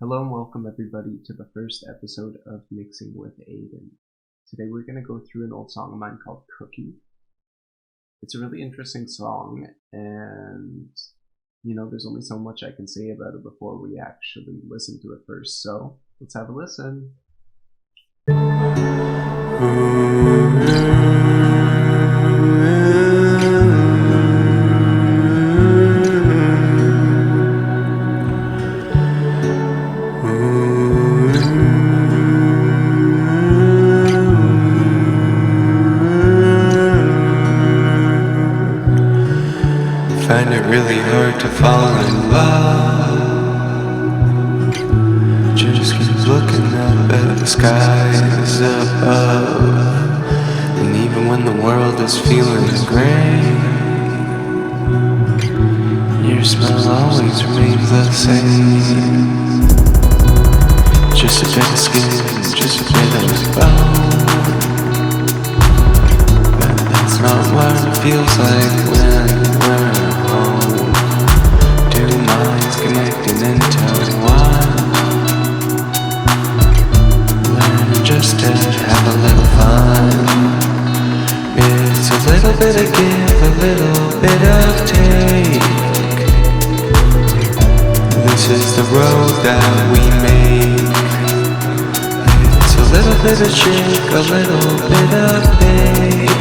Hello and welcome everybody to the first episode of Mixing with Aiden. Today we're going to go through an old song of mine called Cookie. It's a really interesting song and, there's only so much I can say about it before we actually listen to it first, so let's have a listen. Find it really hard to fall in love. Just keep looking up at the skies above. And even when the world is feeling gray, your smell always remains the same. Just a bit of skin, just a bit of bone. But that's not what it feels like when we're home. Two minds connecting into one. Learn just to have a little fun. It's a little bit of give, a little bit of take. This is the road that we make. It's a little bit of shake, a little bit of bake.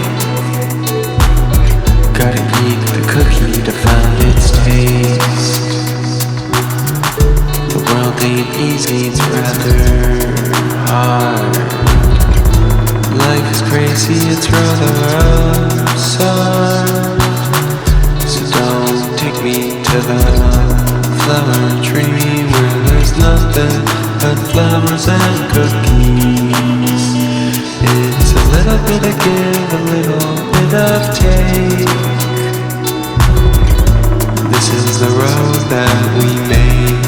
Gotta eat the cookie to find its taste. The world ain't easy, it's rather hard. Life is crazy, it's rather absurd. So don't take me to the flower tree where there's nothing but flowers and cookies. It's a little bit of give, a little bit of take. This is the road that we make.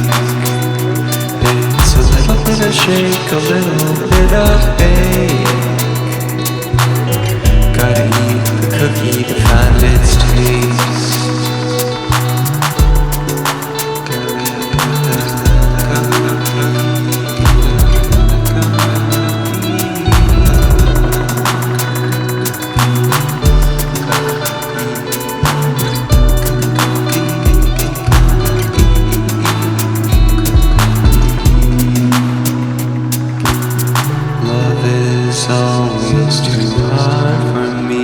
It's a little bit of shake, a little bit of bake. Gotta eat the cookie to find its taste. Always too hard for me,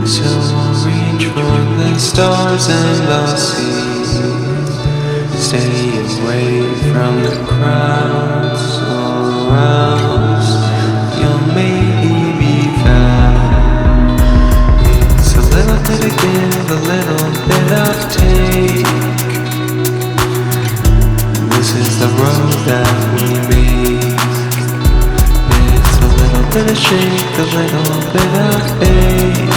so I'll reach for the stars and I'll see. Stay away from the crowds, or else you'll maybe be found. It's a little bit of give, a little bit of take. This is the road that we make. A bit of shake, a little bit of bake.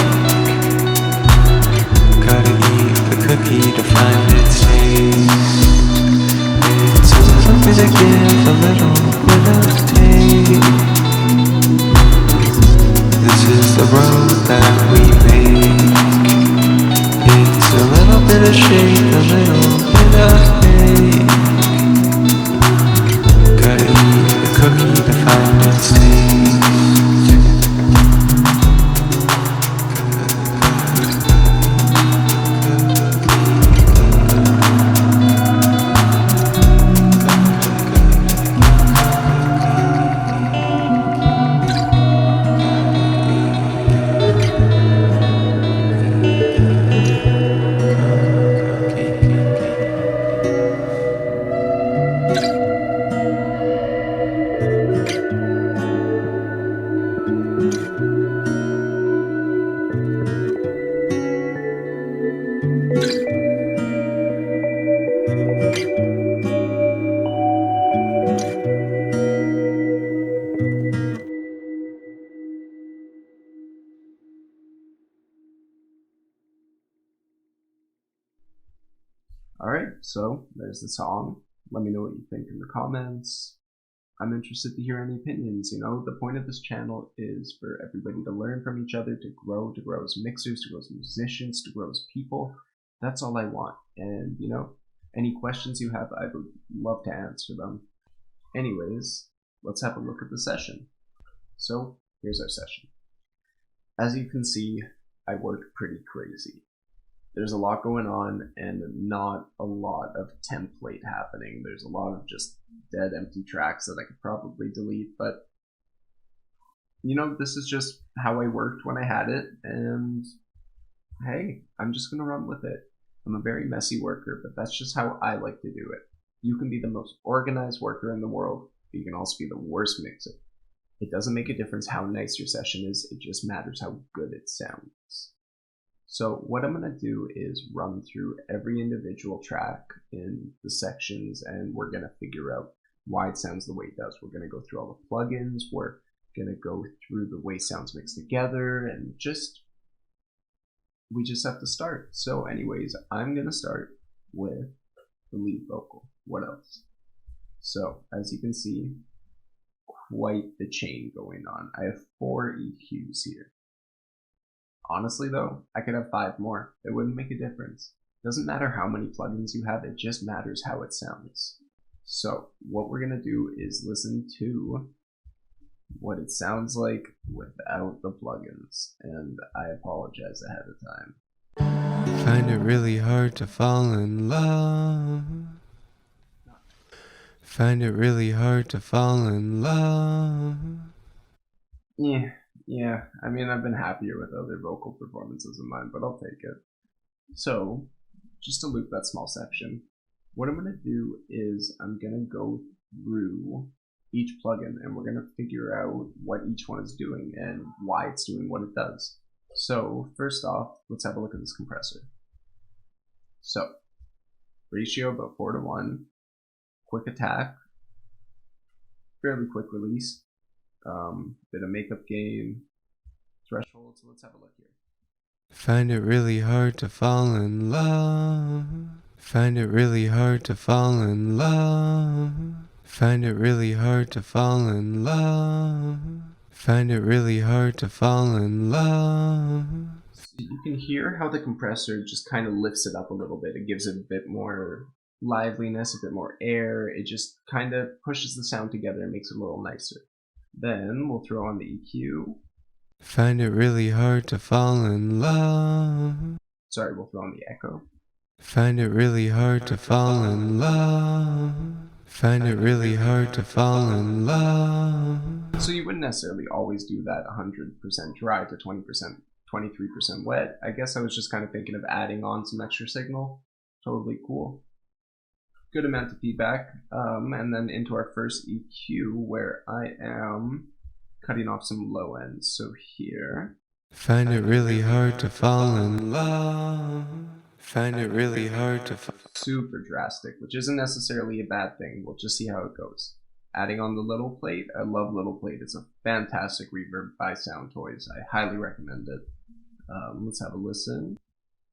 Gotta eat the cookie to find its taste. It's a little bit of give, a little bit of take. This is the road that we make. It's a little bit of shake, a little bit of bake. Gotta eat the cookie to find its taste. Alright, so there's the song. Let me know what you think in the comments. I'm interested to hear any opinions. The point of this channel is for everybody to learn from each other, to grow as mixers, to grow as musicians, to grow as people. That's all I want. And, Any questions you have, I would love to answer them. Anyways, let's have a look at the session. So, here's our session. As you can see, I work pretty crazy. There's a lot going on and not a lot of template happening. There's a lot of just dead empty tracks that I could probably delete, but you know, this is just how I worked when I had it, and hey, I'm just gonna run with it. I'm a very messy worker, but that's just how I like to do it. You can be the most organized worker in the world, but you can also be the worst mixer. It doesn't make a difference how nice your session is, it just matters how good it sounds. So what I'm going to do is run through every individual track in the sections, and we're going to figure out why it sounds the way it does. We're going to go through all the plugins, we're going to go through the way sounds mix together, and we just have to start. So anyways, I'm going to start with the lead vocal. What else? So as you can see, quite the chain going on. I have 4 EQs here. Honestly though, I could have 5 more. It wouldn't make a difference. Doesn't matter how many plugins you have, it just matters how it sounds. So what we're going to do is listen to what it sounds like without the plugins, and I apologize ahead of time. Find it really hard to fall in love. Find it really hard to fall in love. Yeah, I mean, I've been happier with other vocal performances of mine, but I'll take it. So, just to loop that small section, what I'm going to do is I'm going to go through each plugin, and we're going to figure out what each one is doing and why it's doing what it does. So, first off, let's have a look at this compressor. So, ratio about 4:1, quick attack, fairly quick release, bit of makeup gain, threshold. So let's have a look here. Find it really hard to fall in love. Find it really hard to fall in love. Find it really hard to fall in love. Find it really hard to fall in love. So you can hear how the compressor just kind of lifts it up a little bit. It gives it a bit more liveliness, a bit more air. It just kind of pushes the sound together and makes it a little nicer. Then we'll throw on the EQ. Find it really hard to fall in love. Sorry, we'll throw on the echo. Find it really hard to fall in love. Find it really hard to fall in love. So you wouldn't necessarily always do that 100% dry to 20%, 23% wet. I guess I was just kind of thinking of adding on some extra signal. Totally cool. Good amount of feedback. And then into our first EQ where I am cutting off some low ends. So here. Find it really hard to fall in love. Find it really hard to fall. Super drastic, which isn't necessarily a bad thing. We'll just see how it goes. Adding on the little plate. I love little plate. It's a fantastic reverb by Soundtoys. I highly recommend it. Let's have a listen.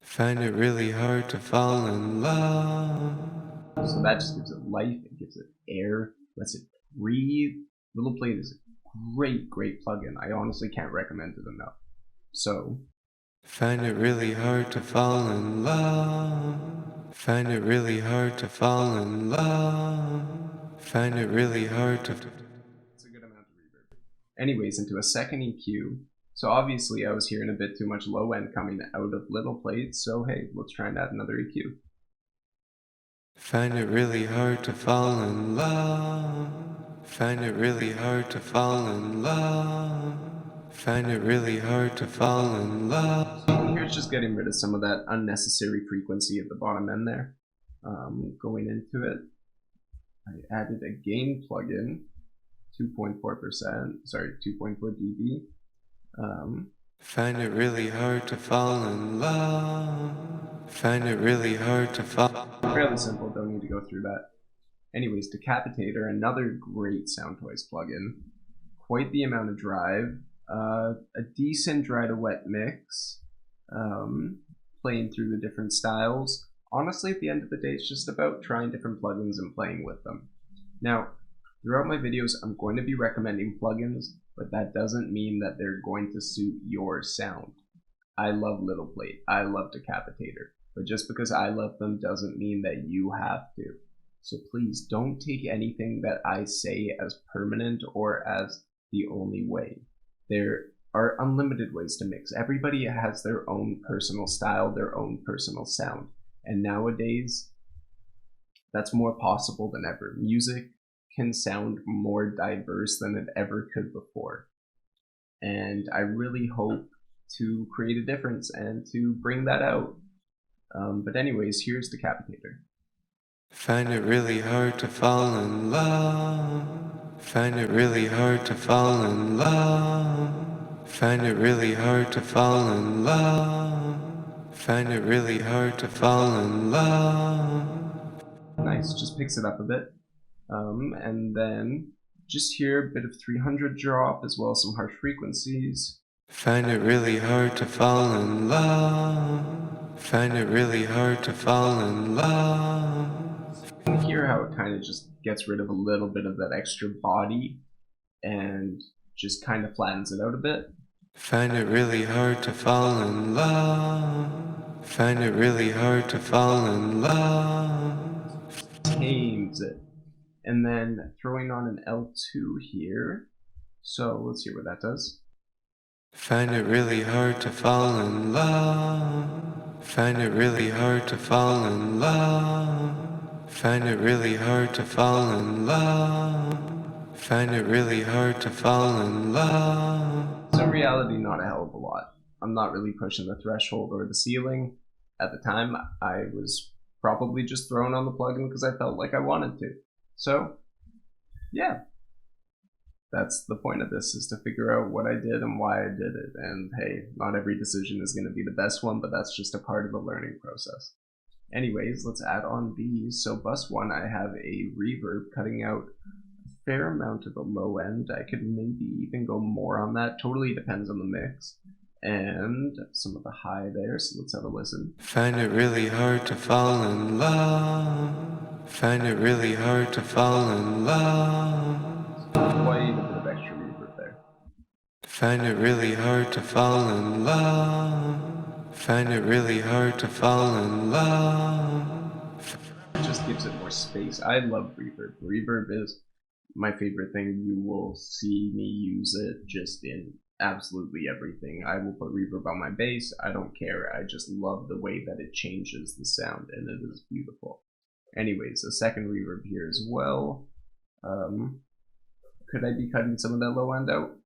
Find it really hard to fall in love. So that just gives it life, it gives it air, lets it breathe. Little plate is a great plugin. I honestly can't recommend it enough. So, find it really hard to fall in love. Find it really hard to fall in love. Find it really hard to. It's a good amount of reverb. Anyways, into a second EQ. So obviously I was hearing a bit too much low end coming out of little plate. So hey, let's try and add another EQ. Find it really hard to fall in love. Find it really hard to fall in love. Find it really hard to fall in love. So here's just getting rid of some of that unnecessary frequency at the bottom end there. Going into it, I added a gain plugin, 2.4%, sorry, 2.4 dB. Find it really hard to fall in love. Find it really hard to fall. Fairly simple, don't need to go through that. Anyways, Decapitator, another great Soundtoys plugin. Quite the amount of drive. A decent dry to wet mix. Playing through the different styles. Honestly, at the end of the day, it's just about trying different plugins and playing with them. Now, throughout my videos, I'm going to be recommending plugins, but that doesn't mean that they're going to suit your sound. I love Little Plate. I love Decapitator. but just because I love them doesn't mean that you have to. So please don't take anything that I say as permanent or as the only way. There are unlimited ways to mix. Everybody has their own personal style, their own personal sound. And nowadays, that's more possible than ever. Music can sound more diverse than it ever could before. And I really hope to create a difference and to bring that out. But anyways, here's Decapitator. Find it really hard to fall in love. Find it really hard to fall in love. Find it really hard to fall in love. Find it really hard to fall in love. Nice, just picks it up a bit. And then just here a bit of 300 drop as well as some harsh frequencies. Find it really hard to fall in love. Find it really hard to fall in love. You can hear how it kind of just gets rid of a little bit of that extra body and just kind of flattens it out a bit. Find it really hard to fall in love. Find it really hard to fall in love. Tames it. And then throwing on an L2 here. So let's see what that does. Find it really hard to fall in love. Find it really hard to fall in love. Find it really hard to fall in love. Find it really hard to fall in love. So in reality, not a hell of a lot. I'm not really pushing the threshold or the ceiling. At the time, I was probably just throwing on the plugin because I felt like I wanted to. So, yeah. That's the point of this, is to figure out what I did and why I did it. And hey, not every decision is going to be the best one, but that's just a part of the learning process. Anyways, let's add on these. So bus 1, I have a reverb cutting out a fair amount of the low end. I could maybe even go more on that. Totally depends on the mix. And some of the high there, so let's have a listen. Find it really hard to fall in love. Find it really hard to fall in love. Quite a bit of extra reverb there. Find it really hard to fall in love. Find it really hard to fall in love. It just gives it more space. I love reverb. Reverb is my favorite thing. You will see me use it just in absolutely everything. I will put reverb on my bass. I don't care. I just love the way that it changes the sound, and it is beautiful. Anyways, a second reverb here as well. Could I be cutting some of that low end out?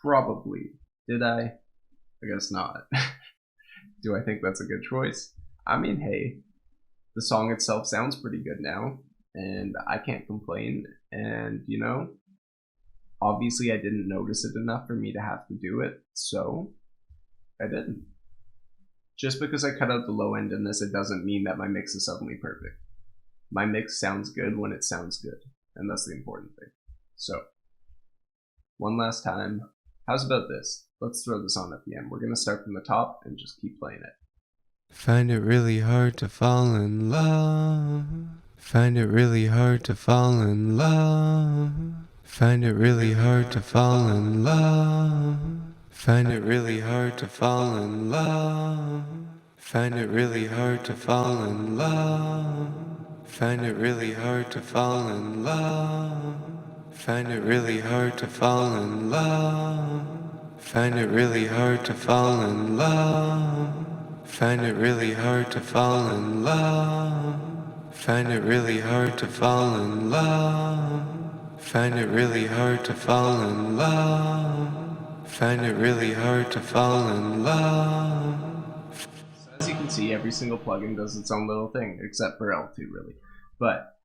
Probably. Did I? I guess not. Do I think that's a good choice? I mean, hey, the song itself sounds pretty good now, and I can't complain. And, you know, obviously I didn't notice it enough for me to have to do it, so I didn't. Just because I cut out the low end in this, it doesn't mean that my mix is suddenly perfect. My mix sounds good when it sounds good, and that's the important thing. So, one last time, how's about this? Let's throw this on at the end. We're going to start from the top and just keep playing it. Find it really hard to fall in love. Find it really hard to fall in love. Find it really hard to fall in love. Find it really hard to fall in love. Find it really hard to fall in love. Find it really hard to fall in love. Find it really hard to fall in love. Find it really hard to fall in love. Find it really hard to fall in love. Find it really hard to fall in love. Find it really hard to fall in love. Find it really hard to fall in love. So as you can see, every single plugin does its own little thing, except for L2 really. But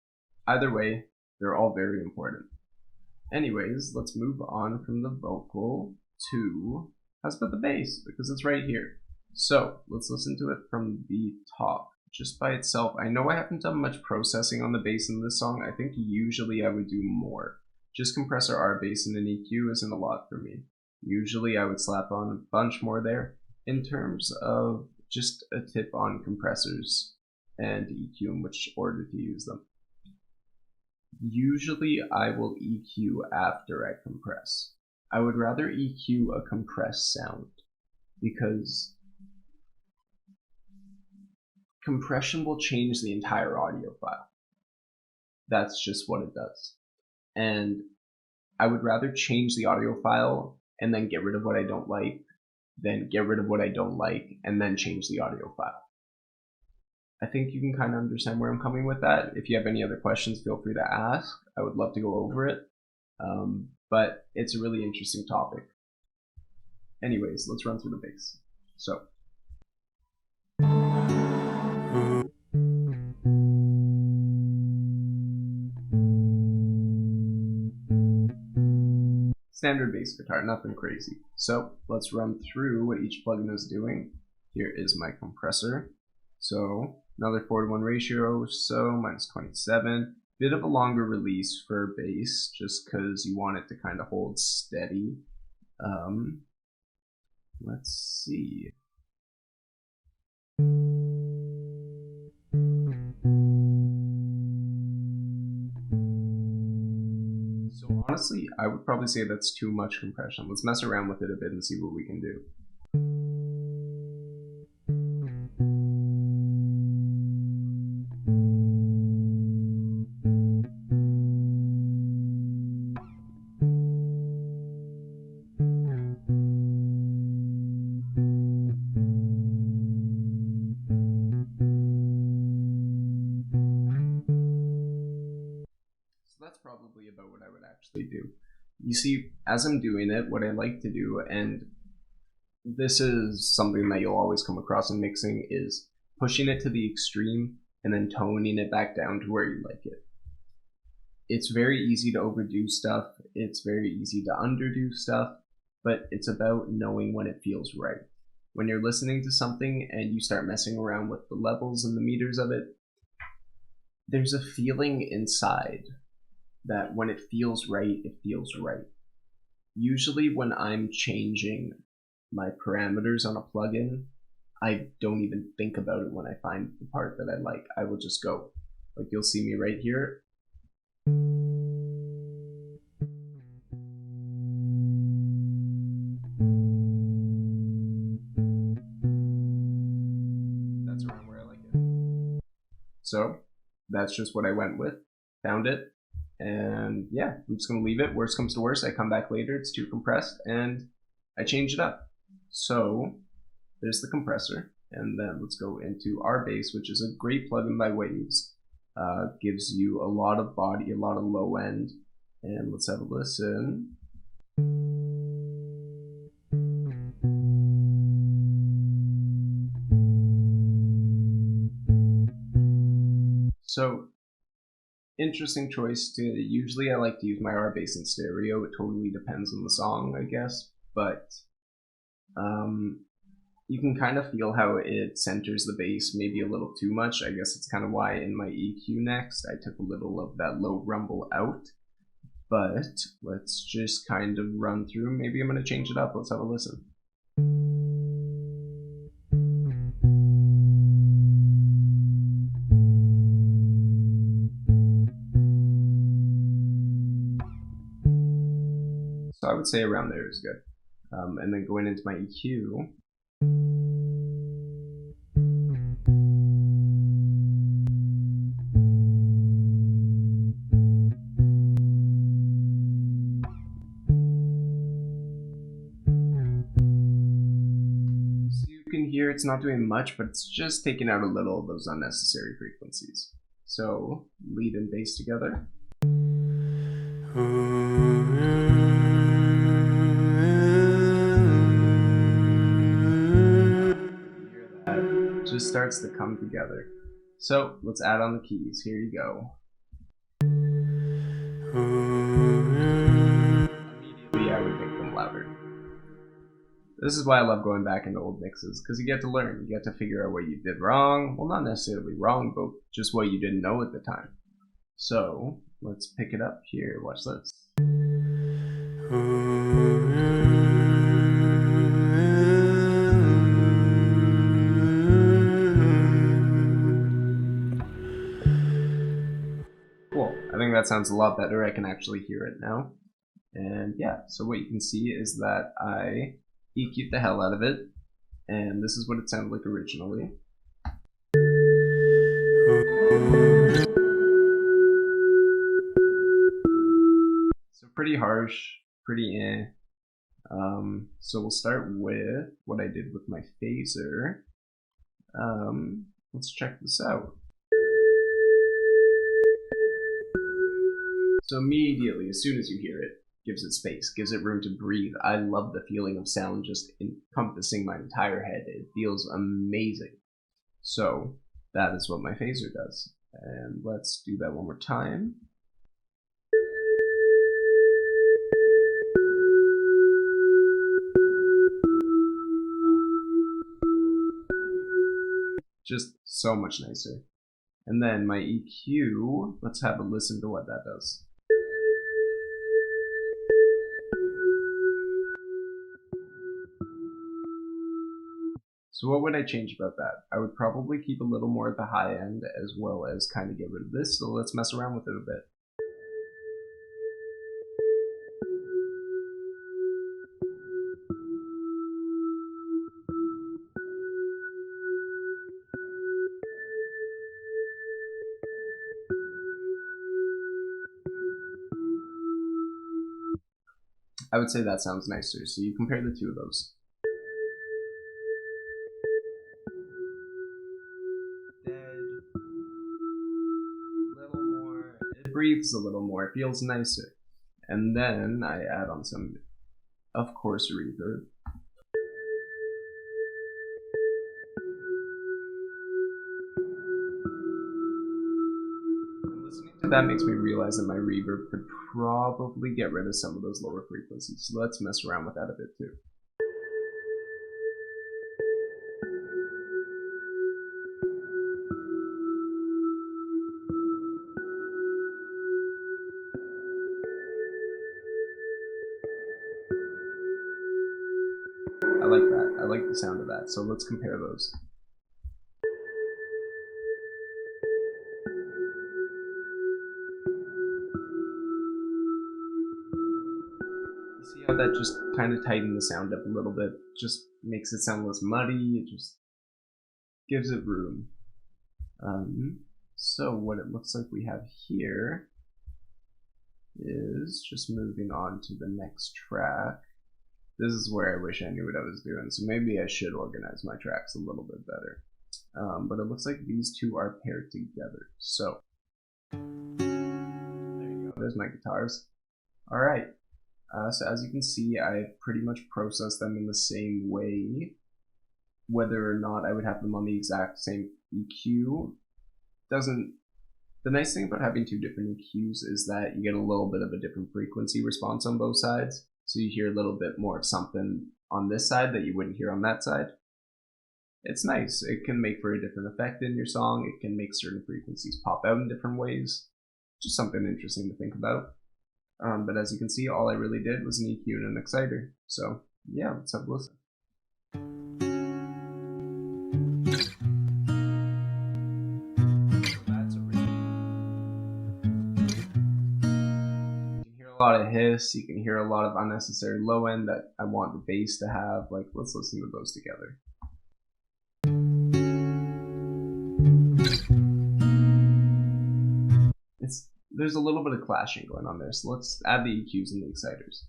either way, they're all very important. Anyways, let's move on from the vocal to, how's about the bass? Because it's right here. So let's listen to it from the top, just by itself. I know I haven't done much processing on the bass in this song. I think usually I would do more. Just compressor R bass and an EQ isn't a lot for me. Usually I would slap on a bunch more there. In terms of just a tip on compressors and EQ and which order to use them. Usually I will EQ after I compress. I would rather EQ a compressed sound because compression will change the entire audio file. That's just what it does. And I would rather change the audio file and then get rid of what I don't like than get rid of what I don't like and then change the audio file. I think you can kind of understand where I'm coming with that. If you have any other questions, feel free to ask. I would love to go over it. But it's a really interesting topic. Anyways, let's run through the bass. So. Standard bass guitar, nothing crazy. So let's run through what each plugin is doing. Here is my compressor. So another 4:1 ratio, so -27. Bit of a longer release for bass, just because you want it to kind of hold steady. Let's see. So honestly, I would probably say that's too much compression. Let's mess around with it a bit and see what we can do. That's probably about what I would actually do. You see, as I'm doing it, what I like to do, and this is something that you'll always come across in mixing, is pushing it to the extreme and then toning it back down to where you like it. It's very easy to overdo stuff, it's very easy to underdo stuff, but it's about knowing when it feels right. When you're listening to something and you start messing around with the levels and the meters of it, there's a feeling inside that when it feels right, it feels right. Usually when I'm changing my parameters on a plugin, I don't even think about it when I find the part that I like. I will just go. Like you'll see me right here. That's around where I like it. So that's just what I went with. Found it. And yeah, I'm just going to leave it. Worst comes to worst, I come back later, it's too compressed, and I change it up. So there's the compressor, and then let's go into our bass, which is a great plugin by Waves. Gives you a lot of body, a lot of low end, and let's have a listen. So interesting choice. Usually I like to use my R bass in stereo. It totally depends on the song, I guess, but you can kind of feel how it centers the bass maybe a little too much. I guess it's kind of why in my EQ next I took a little of that low rumble out, but let's just kind of run through. Maybe I'm going to change it up. Let's have a listen. So I would say around there is good. And then going into my EQ. So you can hear it's not doing much, but it's just taking out a little of those unnecessary frequencies. So lead and bass together. Just starts to come together. So let's add on the keys. Here you go. Immediately I would make them louder. This is why I love going back into old mixes, because you get to learn. You get to figure out what you did wrong. Well, not necessarily wrong, but just what you didn't know at the time. So let's pick it up here. Watch this. Cool. I think that sounds a lot better. I can actually hear it now. And yeah, so what you can see is that I EQ'd the hell out of it, and this is what it sounded like originally. So pretty harsh, pretty eh. So we'll start with what I did with my phaser. Let's check this out. So immediately, as soon as you hear it, gives it space, gives it room to breathe. I love the feeling of sound just encompassing my entire head. It feels amazing. So that is what my phaser does. And let's do that one more time. Just so much nicer. And then my EQ, let's have a listen to what that does. So what would I change about that? I would probably keep a little more at the high end as well as kind of get rid of this. So let's mess around with it a bit. I would say that sounds nicer. So you compare the two of those. Little more. It breathes a little more. It feels nicer. And then I add on some, of course, reverb. That makes me realize that my reverb could probably get rid of some of those lower frequencies. So let's mess around with that a bit too. I like that. I like the sound of that. So let's compare those. See how that just kind of tightened the sound up a little bit, just makes it sound less muddy, it just gives it room. So what it looks like we have here is just moving on to the next track. This is where I wish I knew what I was doing, so maybe I should organize my tracks a little bit better. But it looks like these two are paired together. So there you go, there's my guitars. Alright. So as you can see, I pretty much processed them in the same way. Whether or not I would have them on the exact same EQ doesn't... The nice thing about having two different EQs is that you get a little bit of a different frequency response on both sides. So you hear a little bit more of something on this side that you wouldn't hear on that side. It's nice. It can make for a different effect in your song. It can make certain frequencies pop out in different ways. Just something interesting to think about. But as you can see, all I really did was an EQ and an exciter. So yeah, let's have a listen. So that's original. You can hear a lot of hiss, you can hear a lot of unnecessary low end that I want the bass to have. Like, let's listen to those together. There's a little bit of clashing going on there, so let's add the EQs and the exciters.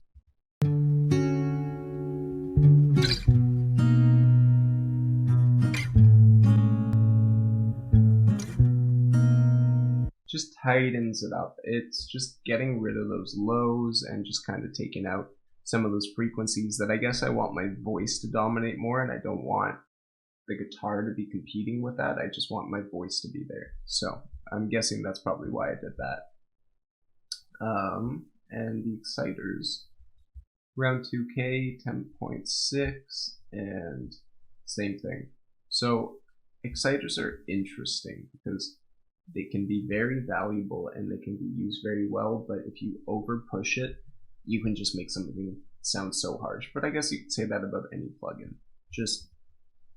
Just tightens it up. It's just getting rid of those lows and just kind of taking out some of those frequencies that I guess I want my voice to dominate more, and I don't want the guitar to be competing with that. I just want my voice to be there. So I'm guessing that's probably why I did that. And the exciters, around 2K, 10.6, and same thing. So exciters are interesting because they can be very valuable and they can be used very well, but if you over push it, you can just make something sound so harsh. But I guess you could say that about any plugin. Just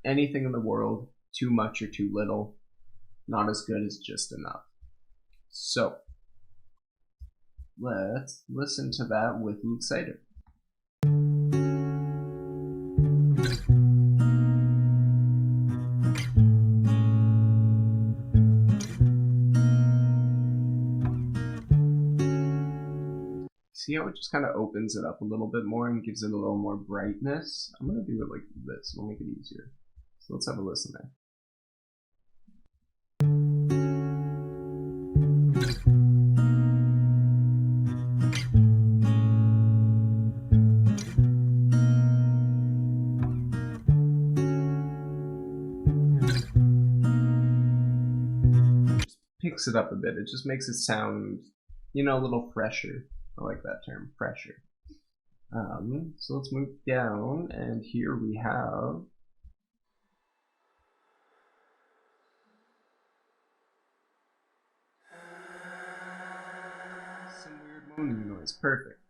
anything in the world, too much or too little, not as good as just enough. So let's listen to that with the exciter. See how it just kind of opens it up a little bit more and gives it a little more brightness? I'm going to do it like this. It'll make it easier. So let's have a listen there. Just picks it up a bit. It just makes it sound, you know, a little fresher. I like that term, fresher. So let's move down, and here we have some weird moaning noise. Perfect.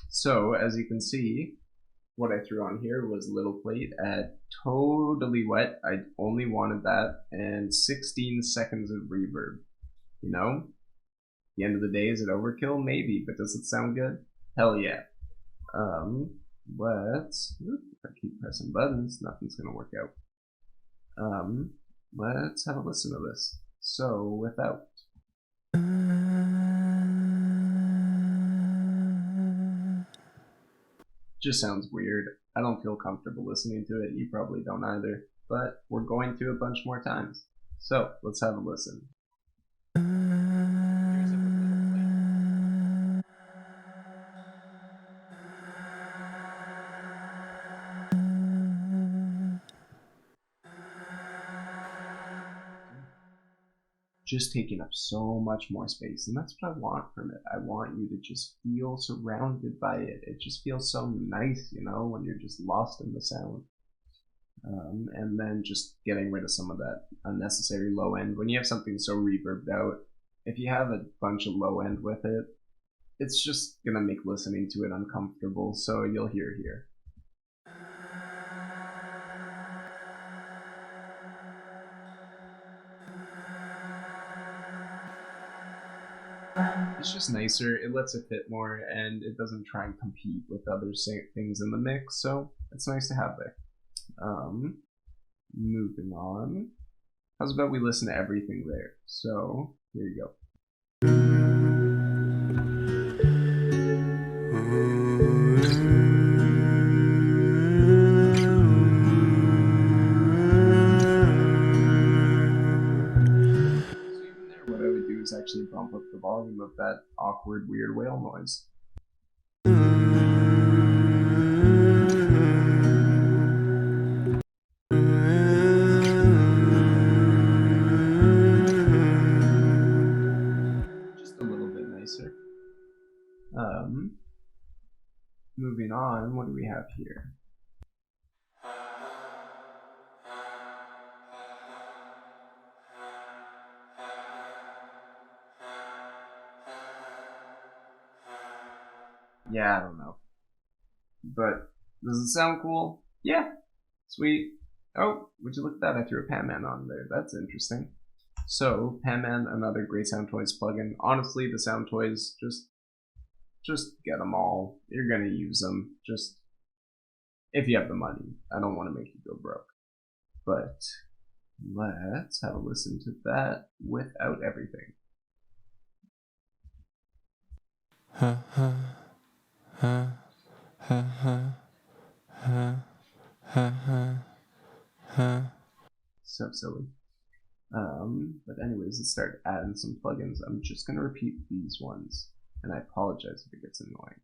So as you can see, what I threw on here was little plate at totally wet. I only wanted that, and 16 seconds of reverb. You know, at the end of the day, is it overkill? Maybe, but does it sound good? Hell yeah. If I keep pressing buttons, nothing's gonna work out. Let's have a listen to this. So without. Just sounds weird. I don't feel comfortable listening to it. You probably don't either. But we're going to a bunch more times. So let's have a listen. Just taking up so much more space, and that's what I want from it. I want you to just feel surrounded by it. It just feels so nice, you know, when you're just lost in the sound. And then just getting rid of some of that unnecessary low end. When you have something so reverbed out, if you have a bunch of low end with it, it's just gonna make listening to it uncomfortable, so you'll hear here. It's just nicer, it lets it fit more, and it doesn't try and compete with other things in the mix, so it's nice to have there. Moving on. How's about we listen to everything there? So, here you go. What I would do is actually bump up the volume of that awkward, weird whale noise. Just a little bit nicer. Moving on, what do we have here? Yeah, I don't know. But does it sound cool? Yeah. Sweet. Oh, would you look at that? I threw a Pan Man on there. That's interesting. So, Pan Man, another great Soundtoys plugin. Honestly, the Soundtoys, just get them all. You're gonna use them. Just, if you have the money. I don't want to make you go broke. But, let's have a listen to that without everything. So silly. But anyways, let's start adding some plugins. I'm just gonna repeat these ones, and I apologize if it gets annoying.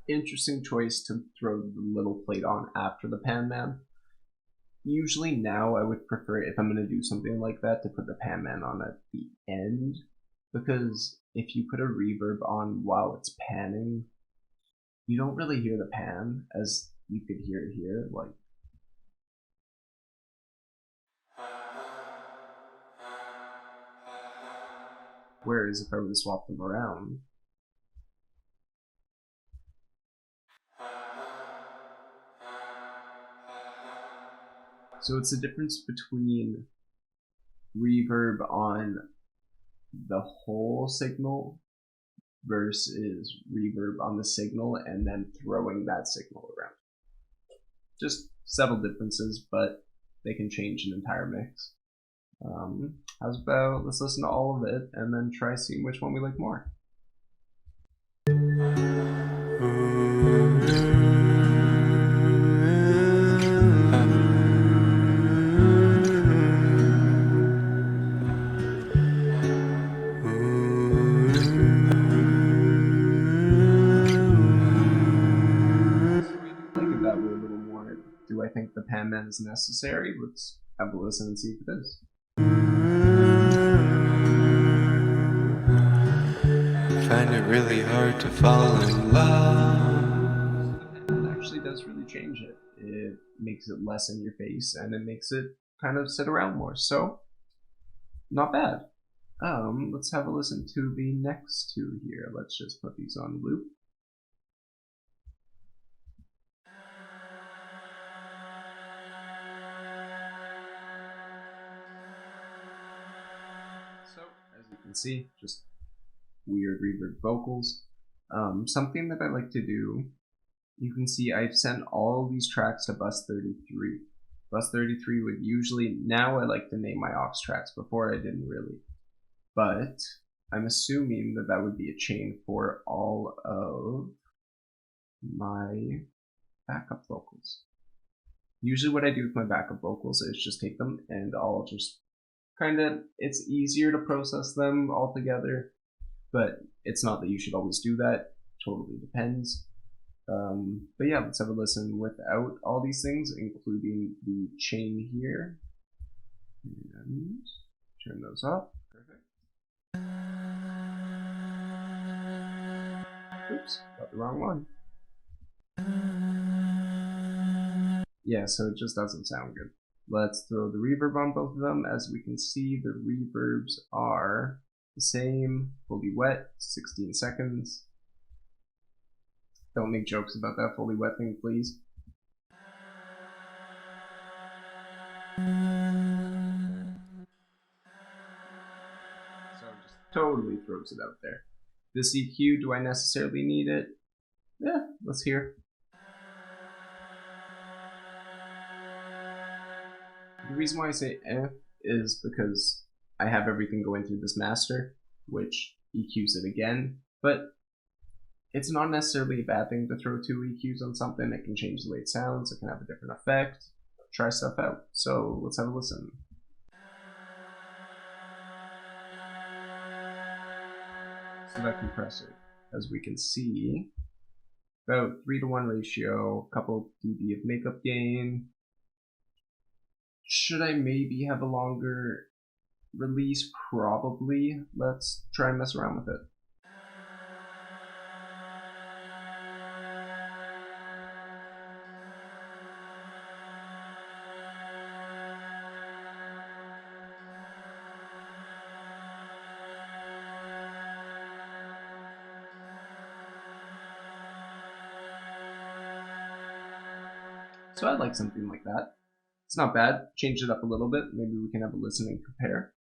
Interesting choice to throw the little plate on after the Pan Man. Usually now I would prefer, if I'm going to do something like that, to put the Pan Man on at the end, because if you put a reverb on while it's panning, you don't really hear the pan as you could hear it here. Like, whereas if I were to swap them around, So it's the difference between reverb on the whole signal versus reverb on the signal and then throwing that signal around. Just subtle differences, but they can change an entire mix. How's about let's listen to all of it and then try seeing which one we like more. Do I think the Pan Man is necessary? Let's have a listen and see if it is. Find it really hard to fall in love. The Pan Man actually does really change it. It makes it less in your face and it makes it kind of sit around more. So, not bad. Let's have a listen to the next two here. Let's just put these on loop. So, as you can see, just weird reverb vocals. Something that I like to do, you can see I've sent all these tracks to bus 33. Bus 33 would usually, now I like to name my aux tracks, before I didn't really. But I'm assuming that that would be a chain for all of my backup vocals. Usually what I do with my backup vocals is just take them and I'll just it's easier to process them all together, but it's not that you should always do that. Totally depends. But yeah, let's have a listen without all these things, including the chain here. And turn those off. Perfect. Oops, got the wrong one. Yeah, so it just doesn't sound good. Let's throw the reverb on both of them. As we can see, the reverbs are the same, fully wet, 16 seconds. Don't make jokes about that fully wet thing, please. So it just totally throws it out there. This EQ, do I necessarily need it? Yeah, let's hear. The reason why I say is because I have everything going through this master, which EQs it again, but it's not necessarily a bad thing to throw two EQs on something. It can change the way it sounds, it can have a different effect, try stuff out. So let's have a listen. So that compressor, as we can see, about 3:1 ratio, couple dB of makeup gain. Should I maybe have a longer release? Probably. Let's try and mess around with it. So I'd like something like that. It's not bad. Change it up a little bit. Maybe we can have a listen and compare.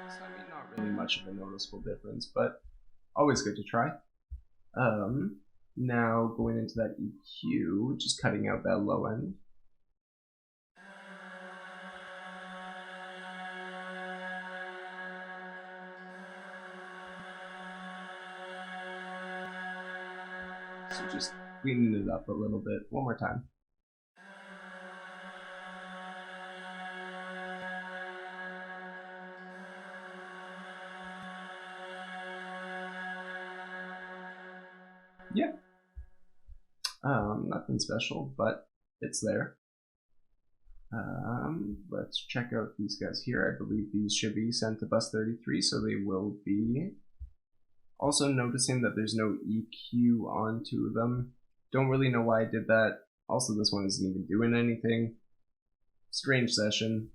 So I mean, not really much of a noticeable difference, but always good to try. Now going into that EQ, just cutting out that low end. So just cleaning it up a little bit. One more time. Yeah. Nothing special, but it's there. Let's check out these guys here. I believe these should be sent to bus 33, so they will be. Also noticing that there's no EQ on two of them. Don't really know why I did that. Also, this one isn't even doing anything. strange session.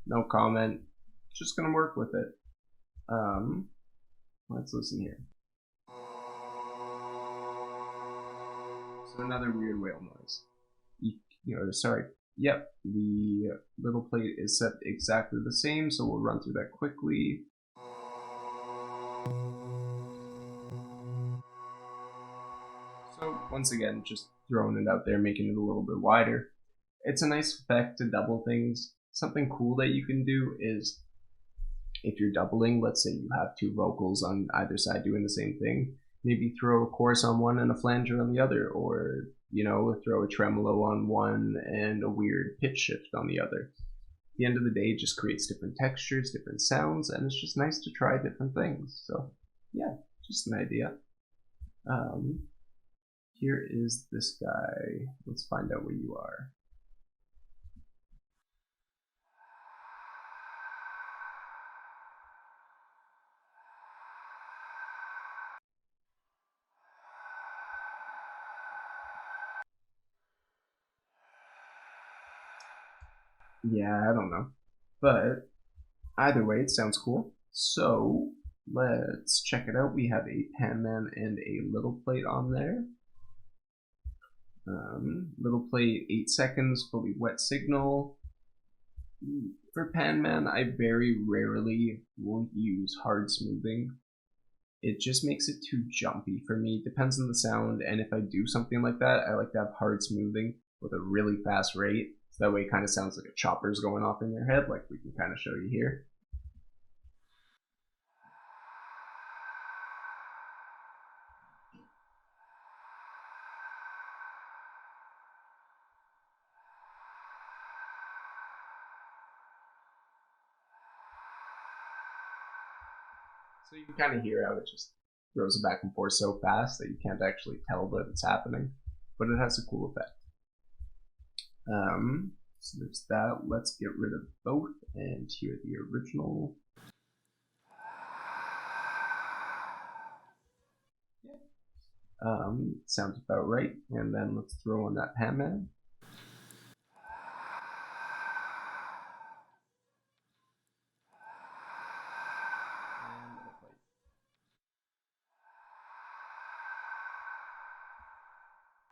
No comment. Just gonna work with it. Let's listen here. So another weird whale noise. Yep, the little plate is set exactly the same, so we'll run through that quickly. So once again, just throwing it out there, making it a little bit wider. It's a nice effect to double things. Something cool that you can do is, if you're doubling, let's say you have two vocals on either side doing the same thing, maybe throw a chorus on one and a flanger on the other, or throw a tremolo on one and a weird pitch shift on the other. At the end of the day, it just creates different textures, different sounds, and it's just nice to try different things. So yeah, just an idea. Here is this guy. Let's find out where you are. Yeah, I don't know. But either way, it sounds cool. So let's check it out. We have a pan man and a little plate on there. Little plate, 8 seconds, fully wet signal. For pan man, I very rarely will use hard smoothing. It just makes it too jumpy for me. Depends on the sound, and if I do something like that, I like to have hard smoothing with a really fast rate. So that way it kind of sounds like a chopper's going off in your head, like we can kind of show you here. So you can kind of hear how it just throws it back and forth so fast that you can't actually tell that it's happening, but it has a cool effect. So there's that. Let's get rid of both and hear the original. Sounds about right. And then let's throw on that pan man.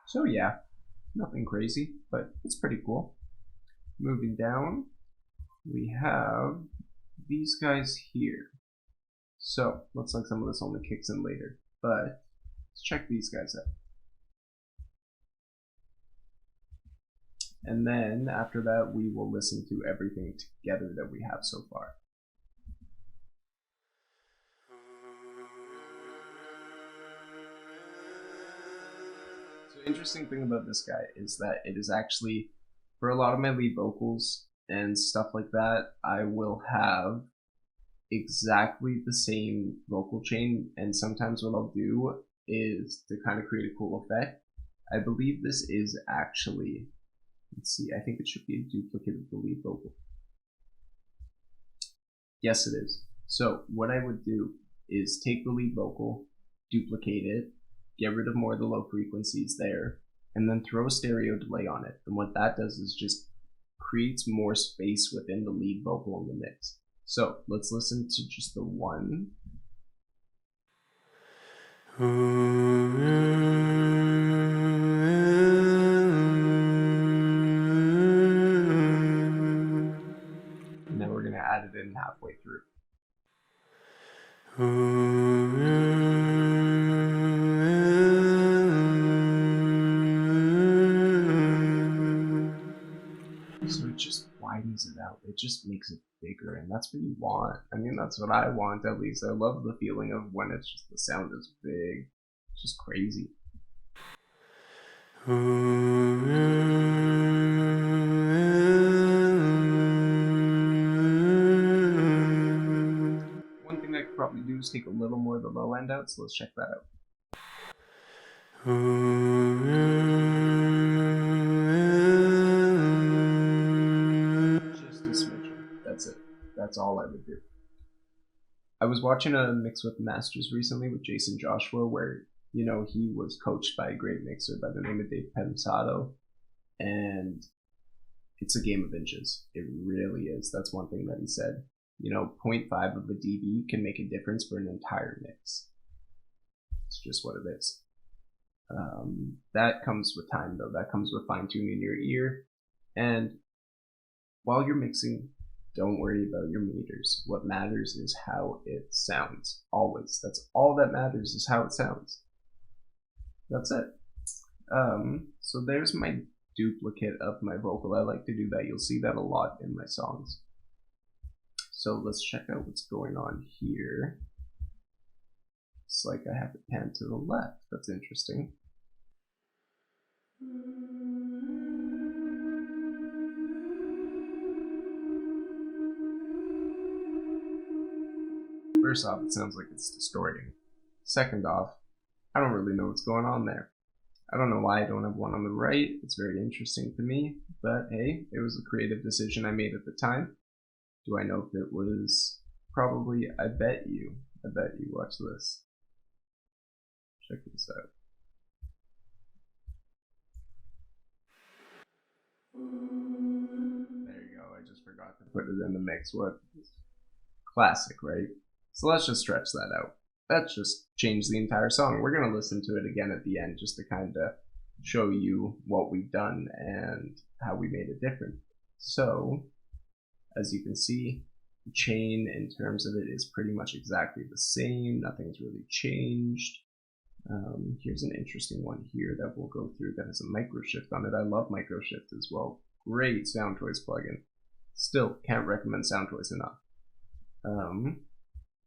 So yeah, nothing crazy, but it's pretty cool. Moving down, we have these guys here. So looks like some of this only kicks in later, but let's check these guys out. And then after that, we will listen to everything together that we have so far. So interesting thing about this guy is that it is actually, for a lot of my lead vocals and stuff like that, I will have exactly the same vocal chain, and sometimes what I'll do is to kind of create a cool effect. I believe this is actually, let's see, I think it should be a duplicate of the lead vocal. Yes, it is. So what I would do is take the lead vocal, duplicate it, get rid of more of the low frequencies there, and then throw a stereo delay on it. And what that does is just creates more space within the lead vocal in the mix. So let's listen to just the one. And then we're going to add it in halfway through. So it just widens it out. It just makes it bigger, and that's what you want. I mean, that's what I want, at least. I love the feeling of when it's just, the sound is big. It's just crazy. One thing I could probably do is take a little more of the low end out, so let's check that out. Just a smidgen. That's it. That's all I would do. I was watching a mix with masters recently with Jason Joshua, where he was coached by a great mixer by the name of Dave Pensato, and it's a game of inches. It really is. That's one thing that he said. You know, 0.5 of a dB can make a difference for an entire mix. It's just what it is. That comes with time, though. That comes with fine-tuning your ear. And while you're mixing, don't worry about your meters. What matters is how it sounds. Always. That's all that matters, is how it sounds. That's it. So there's my duplicate of my vocal. I like to do that. You'll see that a lot in my songs. So let's check out what's going on here. It's like I have it panned to the left. That's interesting. First off, it sounds like it's distorting. Second off, I don't really know what's going on there. I don't know why I don't have one on the right. It's very interesting to me, but hey, it was a creative decision I made at the time. Do I know if it was? Probably. I bet you. Watch this. Check this out. There you go. I just forgot to put it in the mix. What? Classic, right? So let's just stretch that out. Let's just change the entire song. We're going to listen to it again at the end just to kind of show you what we've done and how we made it different. So, as you can see, the chain in terms of it is pretty much exactly the same. Nothing's really changed. Here's an interesting one here that we'll go through that has a micro shift on it. I love micro shift as well. Great Soundtoys plugin. Still can't recommend Soundtoys enough.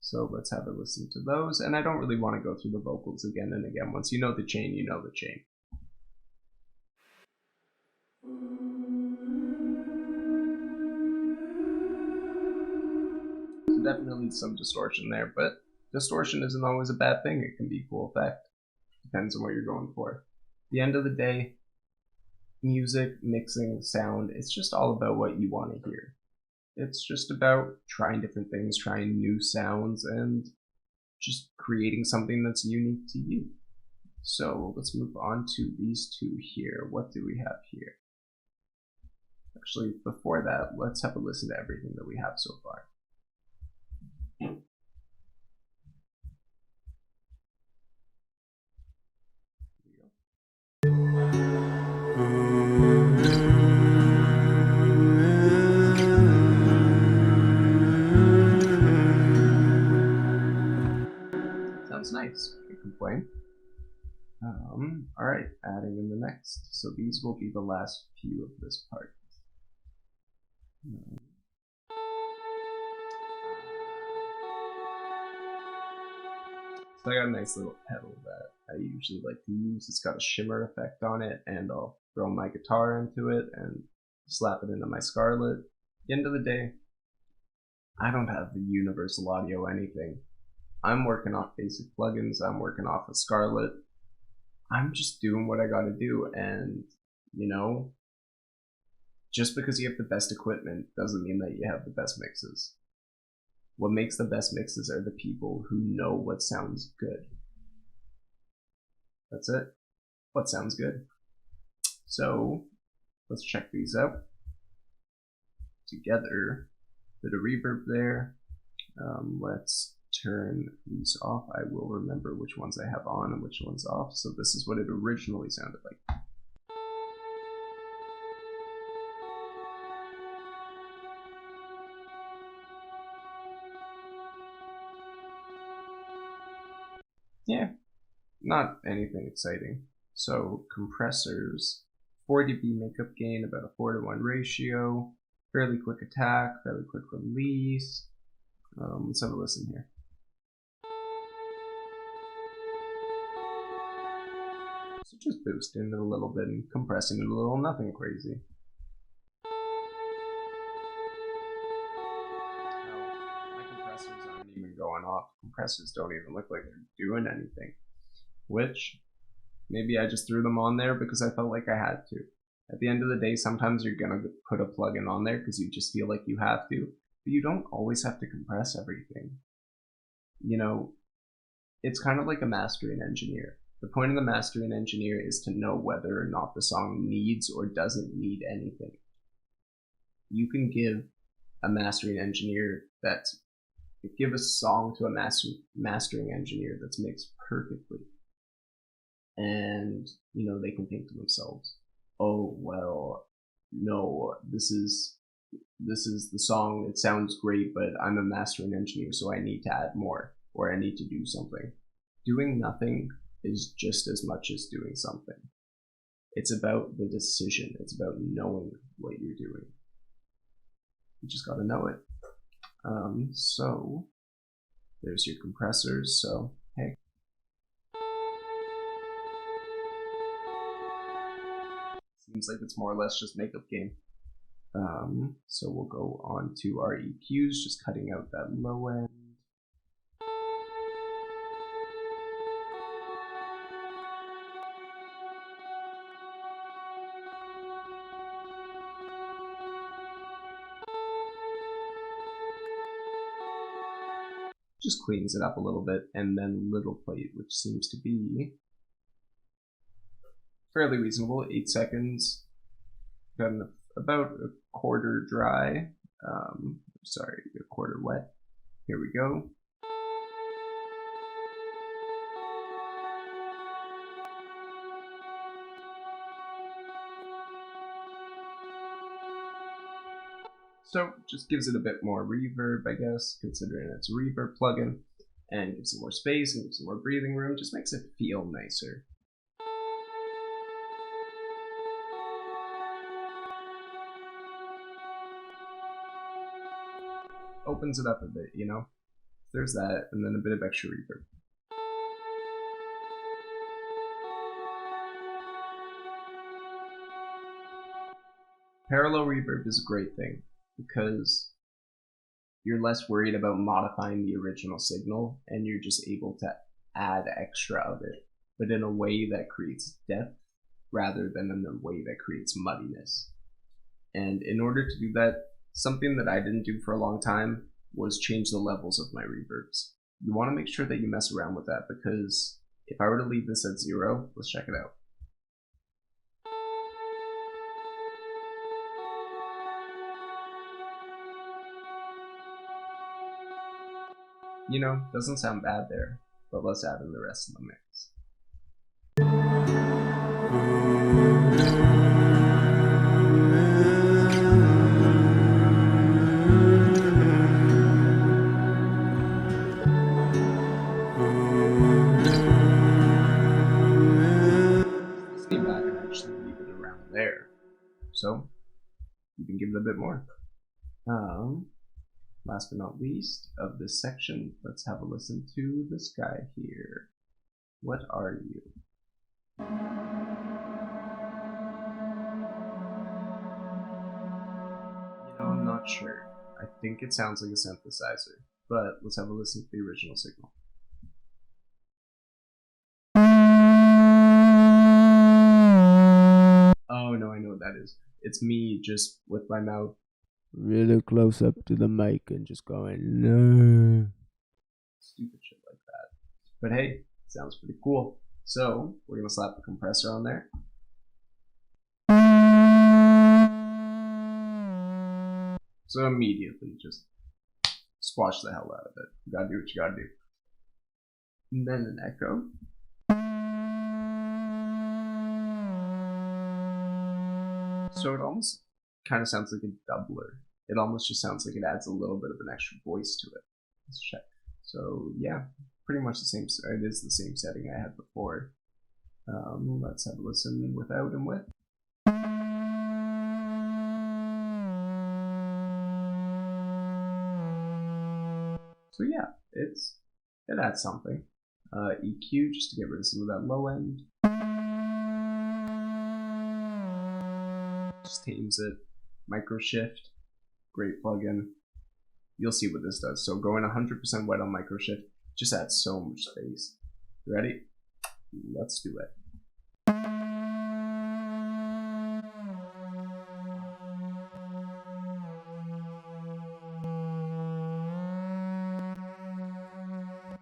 So let's have a listen to those. And I don't really want to go through the vocals again and again. Once you know the chain, you know the chain. So definitely some distortion there, but distortion isn't always a bad thing. It can be a cool effect. Depends on what you're going for. At the end of the day, music, mixing, sound, it's just all about what you want to hear. It's just about trying different things, trying new sounds, and just creating something that's unique to you. So let's move on to these two here. What do we have here? Actually, before that, let's have a listen to everything that we have so far. Sounds nice. Can't complain. Alright, adding in the next. So these will be the last few of this part. So I got a nice little pedal that I usually like to use. It's got a shimmer effect on it, and I'll throw my guitar into it and slap it into my Scarlett. At the end of the day, I don't have the universal audio anything. I'm working off basic plugins, I'm working off a Scarlett. I'm just doing what I gotta do, and, you know, just because you have the best equipment doesn't mean that you have the best mixes. What makes the best mixes are the people who know what sounds good. That's it. What sounds good? So, let's check these out. Together, bit of reverb there. Let's turn these off. I will remember which ones I have on and which ones off. So this is what it originally sounded like. Yeah, not anything exciting. So compressors, 4 dB makeup gain, about a 4:1 ratio, fairly quick attack, fairly quick release. Let's have a listen here. So just boosting it a little bit and compressing it a little, nothing crazy. My compressors aren't even going off. Compressors don't even look like they're doing anything. Which, maybe I just threw them on there because I felt like I had to. At the end of the day, sometimes you're gonna put a plugin on there because you just feel like you have to. But you don't always have to compress everything. You know, it's kind of like a mastering engineer. The point of the mastering engineer is to know whether or not the song needs or doesn't need anything. you can give a mastering engineer give a song to a mastering engineer that's mixed perfectly, and they can think to themselves, oh well, no, this is the song, it sounds great, but I'm a mastering engineer, so I need to add more, or I need to do something. Doing nothing is just as much as doing something. It's about the decision. It's about knowing what you're doing. You just gotta know it. So there's your compressors. So hey, seems like it's more or less just makeup game. So we'll go on to our EQs, just cutting out that low end. Just cleans it up a little bit, and then little plate, which seems to be fairly reasonable. 8 seconds. Got about a quarter dry. Sorry, a quarter wet. Here we go. So just gives it a bit more reverb, I guess, considering it's a reverb plugin, and gives it more space and gives it more breathing room, just makes it feel nicer. Opens it up a bit, There's that, and then a bit of extra reverb. Parallel reverb is a great thing, because you're less worried about modifying the original signal, and you're just able to add extra of it, but in a way that creates depth rather than in a way that creates muddiness. And in order to do that, something that I didn't do for a long time was change the levels of my reverbs. You want to make sure that you mess around with that, because if I were to leave this at 0, let's check it out. Doesn't sound bad there, but let's add in the rest of the mix. Listening back, and actually leave it around there. So you can give it a bit more. Last but not least of this section, let's have a listen to this guy here. What are you? I'm not sure. I think it sounds like a synthesizer, but let's have a listen to the original signal. Oh no, I know what that is. It's me just with my mouth really close up to the mic and just going, no. Stupid shit like that. But hey, sounds pretty cool. So we're gonna slap the compressor on there. So immediately just squash the hell out of it. You gotta do what you gotta do. And then an echo. So it almost kind of sounds like a doubler. It almost just sounds like it adds a little bit of an extra voice to it. Let's check. So yeah, pretty much the same. It is the same setting I had before. Let's have a listen without and with. So yeah, it adds something. EQ just to get rid of some of that low end. Just tames it. Micro shift, great plugin. You'll see what this does. So going 100% wet on micro shift just adds so much space. You ready? Let's do it.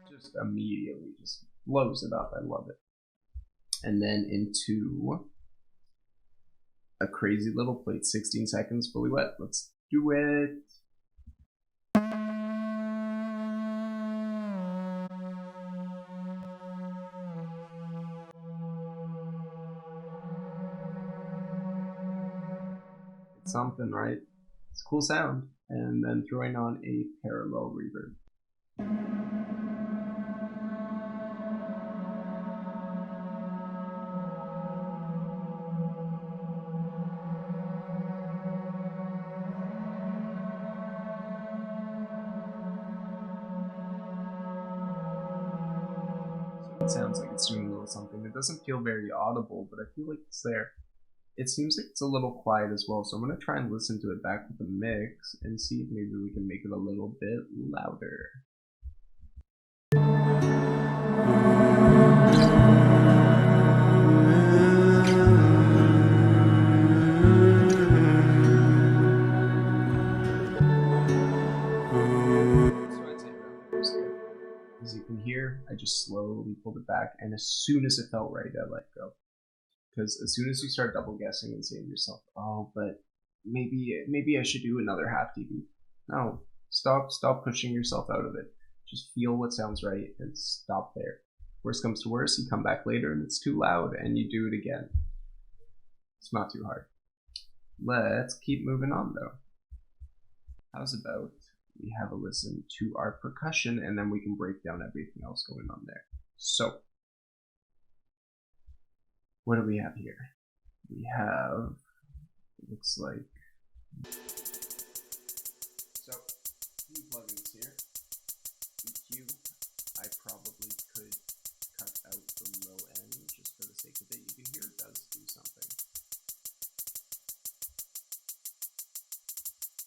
Just immediately just blows it up. I love it. And then into a crazy little plate, 16 seconds fully wet. Let's Do it. It's something, right? It's a cool sound. And then throwing on a parallel reverb. It sounds like it's doing a little something. It doesn't feel very audible, but I feel like it's there. It seems like it's a little quiet as well, so I'm going to try and listen to it back with the mix and see if maybe we can make it a little bit louder. As you can hear, I just slowly pulled it back, and as soon as it felt right, I let go. Because as soon as you start double guessing and saying to yourself, "Oh, but maybe I should do another half dB," no, stop pushing yourself out of it. Just feel what sounds right and stop there. Worst comes to worst, you come back later and it's too loud, and you do it again. It's not too hard. Let's keep moving on though. How's about we have a listen to our percussion, and then we can break down everything else going on there. So, what do we have here? We have, it looks like, so, few plugins here. EQ, I probably could cut out the low end just for the sake of it. You can hear it does do something.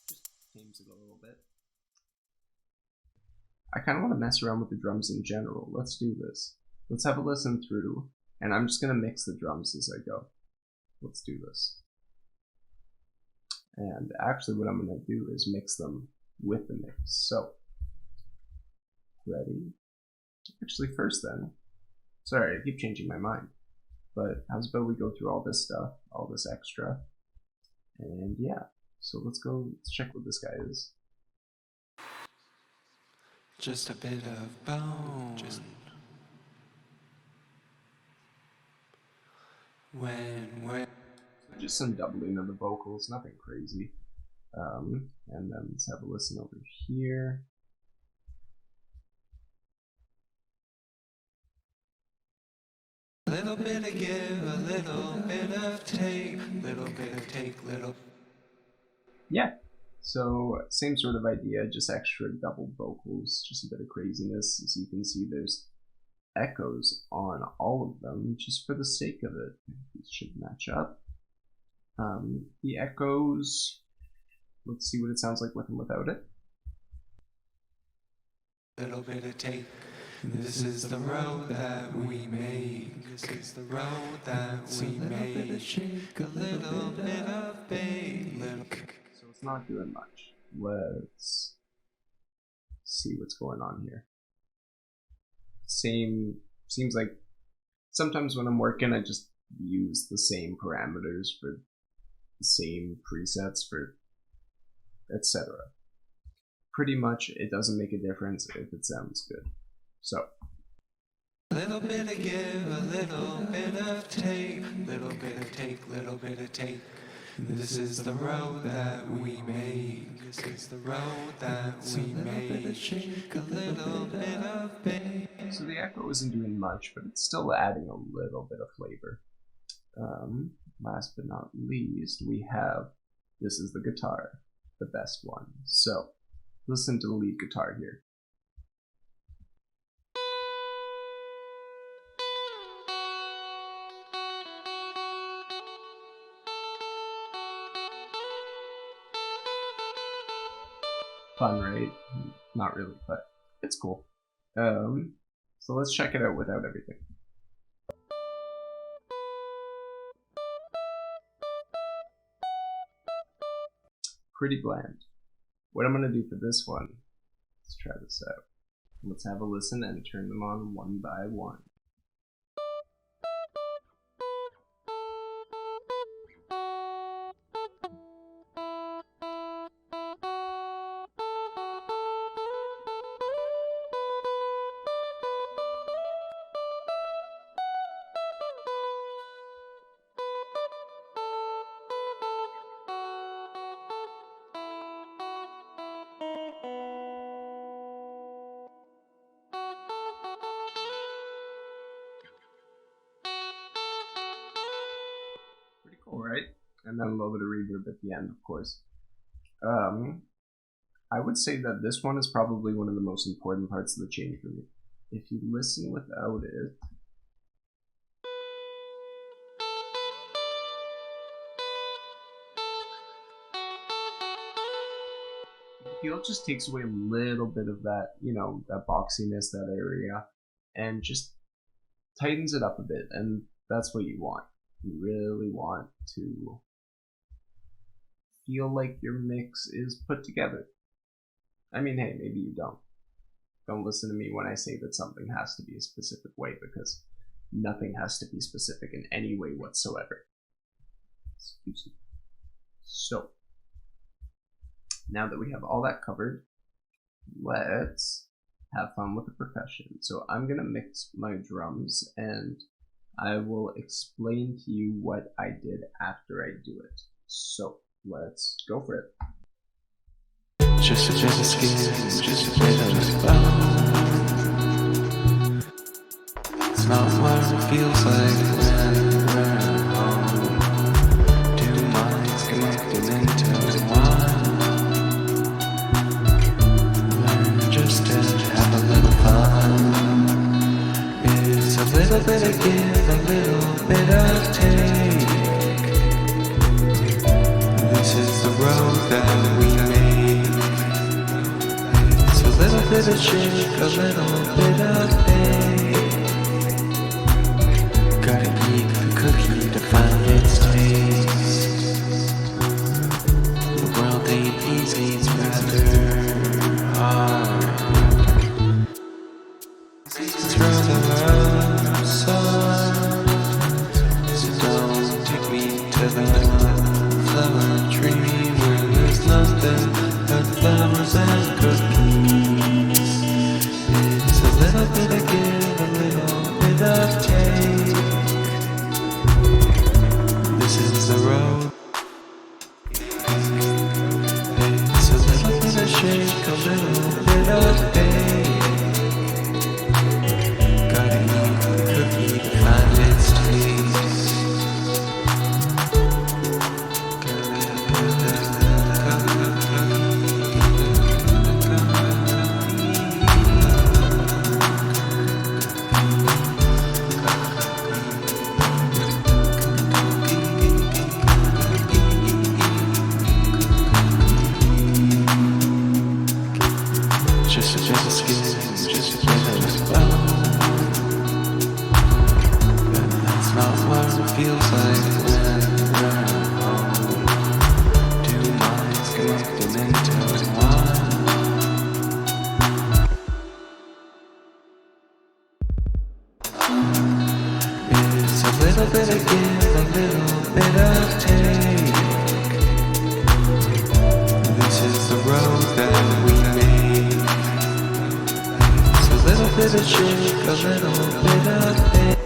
Just tames it a little bit. I kind of want to mess around with the drums in general. Let's do this. Let's have a listen through, and I'm just going to mix the drums as I go. Let's do this. And actually what I'm going to do is mix them with the mix. So, ready? Actually first then, sorry, I keep changing my mind. But how's about we go through all this stuff, all this extra, and yeah. So let's check what this guy is. Just a bit of bone. When just some doubling of the vocals, nothing crazy. And then let's have a listen over here. A little bit of give, a little bit of take, little bit of take, little. Yeah. So same sort of idea, just extra double vocals, just a bit of craziness. As you can see, there's echoes on all of them, just for the sake of it. These should match up. The echoes, let's see what it sounds like with and without it. Little bit of take. This is the road that we make. This is the road that we make. A little bit of shake, a little bit of bake. So it's not doing much. Let's see what's going on here. Seems like sometimes when I'm working, I just use the same parameters for the same presets for etc. Pretty much, it doesn't make a difference if it sounds good. So, a little bit of give, a little bit of take, little bit of take, little bit of take. This is the road that we make. This is the road that we make. Shake a little bit of bake. So the echo isn't doing much, but it's still adding a little bit of flavor. Last but not least, we have, this is the guitar, the best one. So, listen to the lead guitar here. Fun, right? Not really, but it's cool. So let's check it out without everything. Pretty bland. What I'm going to do for this one, let's try this out. Let's have a listen and turn them on one by one. Alright, and then a little bit of reverb at the end, of course. I would say that this one is probably one of the most important parts of the change for me. If you listen without it, I feel it just takes away a little bit of that, you know, that boxiness, that area, and just tightens it up a bit, and that's what you want. You really want to feel like your mix is put together. I mean, hey, maybe you don't. Don't listen to me when I say that something has to be a specific way, because nothing has to be specific in any way whatsoever. Excuse me. So, now that we have all that covered, let's have fun with the percussion. So I'm gonna mix my drums and I will explain to you what I did after I do it. So let's go for it. Just a skin, just a bit of bone. It's not what it feels like when we're at home. Two minds connected into one. Learn just to have a little fun. It's a little bit of give, a little bit of take. This is the road that we made. A little bit of shake, a little bit of bake. Gotta eat the cookie to find its taste. The world ain't easy, it's rather hard. It's rather soft. So don't take me to the flower tree where there's nothing but flowers and cookies. A little bit of give, a little bit of take. This is the road. It's a little bit of shake, a little bit of bake. Gotta eat the cookie to find its taste. Just a skin, just a bit of bone. But that's not what it feels like when we're at home. Two minds connected into one. It's a little bit of give, a little bit of take. This is the road that we made. A little bit of shake, a little bit of bake.